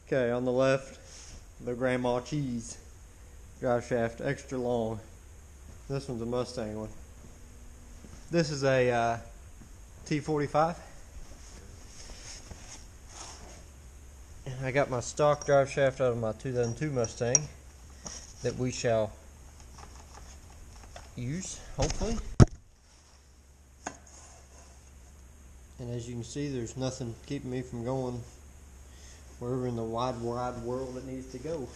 Okay, on the left, the Grand Marquis drive shaft, extra long. This one's a Mustang one. This is a T45. And I got my stock drive shaft out of my 2002 Mustang that we shall use, hopefully. And as you can see, there's nothing keeping me from going wherever in the wide world it needs to go.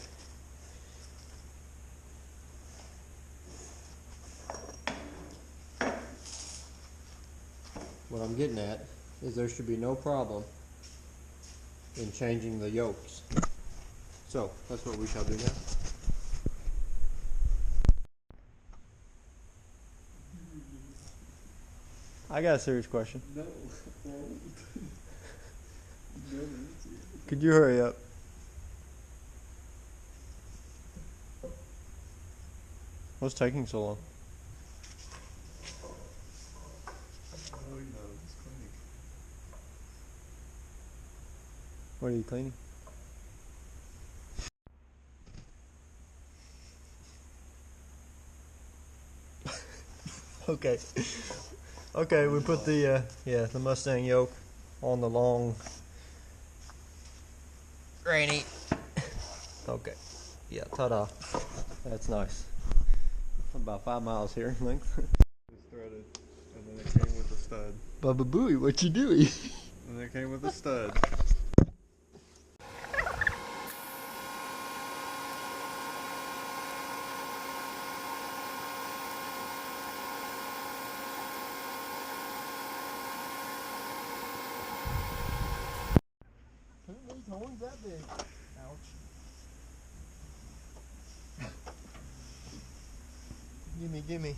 What I'm getting at is there should be no problem in changing the yokes. So that's what we shall do now. I got a serious question. No. Could you hurry up? What's taking so long? Oh, you know, it's cleaning. What are you cleaning? Okay. Okay, we put the the Mustang yoke on the long granny. Okay. Yeah, ta-da. That's nice. About 5 miles here in length. It's threaded, and then it came with a stud. Bubba Booey, what you doing? And it came with a stud. These horns that big. Ouch. Gimme.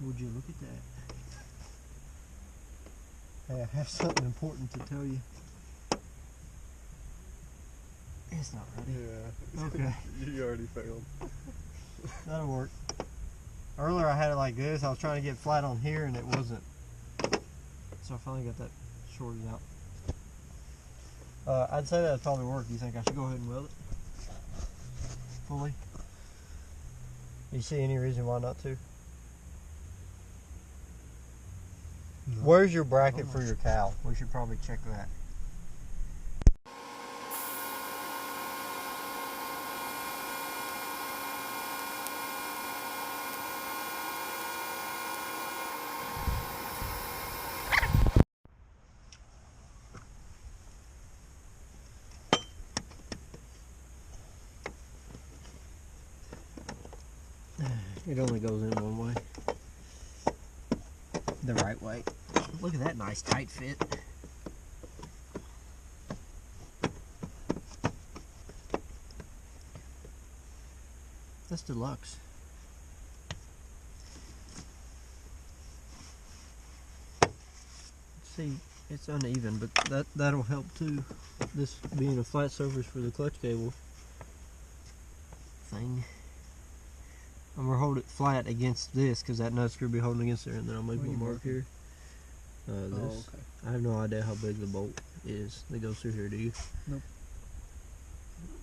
Would you look at that? Hey, I have something important to tell you. It's not ready. Yeah. Okay. You already failed. That'll work. Earlier I had it like this. I was trying to get flat on here and it wasn't. So I finally got that shorted out. I'd say that would probably work. Do you think I should go ahead and weld it? Fully? Do you see any reason why not to? No. Where's your bracket for your cowl? We should probably check that. It only goes in one way. The right way. Look at that nice tight fit. That's deluxe. See, it's uneven, but that'll help too. This being a flat surface for the clutch cable thing. I'm going to hold it flat against this because that nut's going to be holding against there, and then I'll make one mark here. This. Oh, okay. I have no idea how big the bolt is that goes through here, do you? Nope.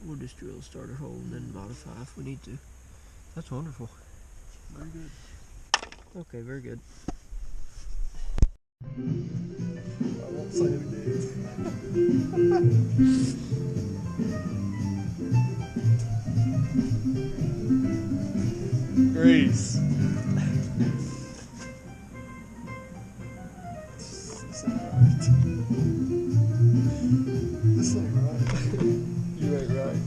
We'll just drill a starter hole and then modify if we need to. That's wonderful. Very good. Okay, very good. I won't say it again. Grease. This ain't right. This ain't right. You ain't right.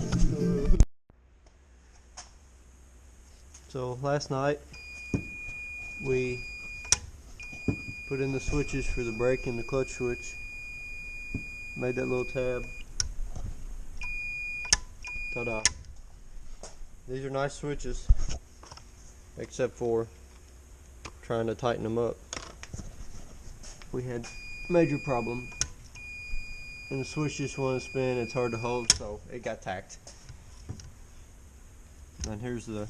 So last night we put in the switches for the brake and the clutch switch. Made that little tab. Ta-da. These are nice switches, except for trying to tighten them up. We had major problem, and the switch just wouldn't spin. It's hard to hold, so it got tacked. And here's the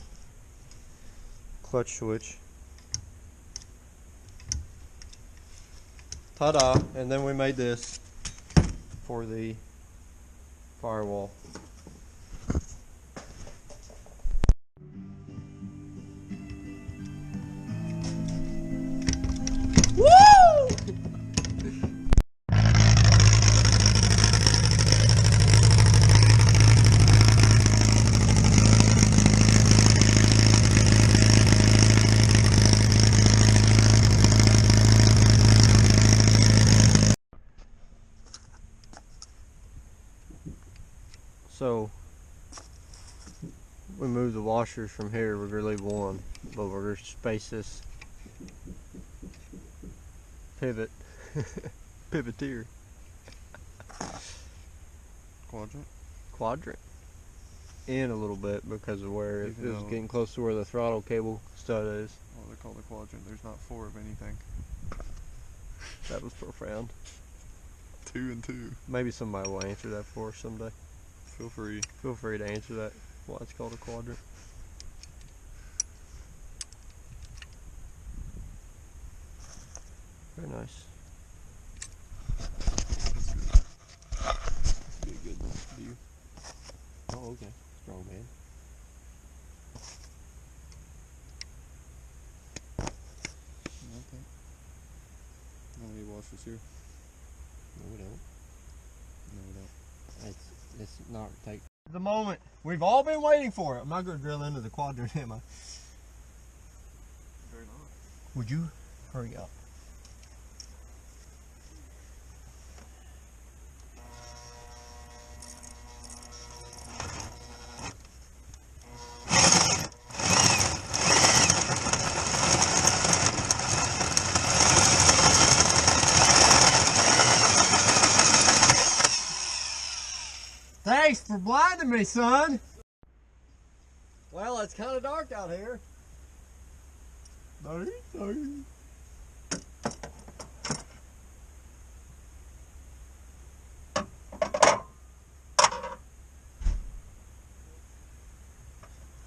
clutch switch. Ta-da! And then we made this for the firewall. Woo! So we move the washers from here. We're gonna leave one, but we're gonna space this pivot pivoteer quadrant in a little bit because of where it was getting close to where the throttle cable stud is. Oh, they're called a quadrant. There's not 4 of anything. That was profound. 2 and 2. Maybe somebody will answer that for us someday. Feel free. Feel free to answer that. Why it's called a quadrant. Very nice. That's good. Be a good view. Oh, okay. Strong man. Okay. Now we wash this here. No, we don't. No, we don't. It's not take the moment we've all been waiting for it. I'm not going to drill into the quadrant, am I? Very not. Would you hurry up? Thanks for blinding me, son. Well, it's kind of dark out here.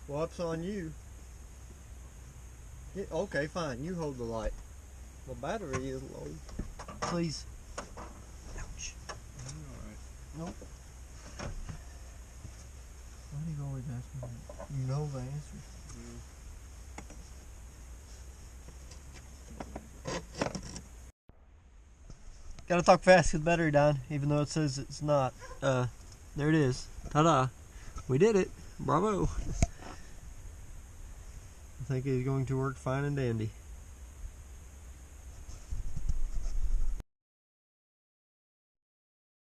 What's on you? Yeah, okay, fine. You hold the light. My battery is low. Please. Ouch. Alright. Nope. Why do you always ask me that? You know the answer. Gotta talk fast because the battery died, even though it says it's not. There it is. Ta-da. We did it. Bravo. I think it's going to work fine and dandy.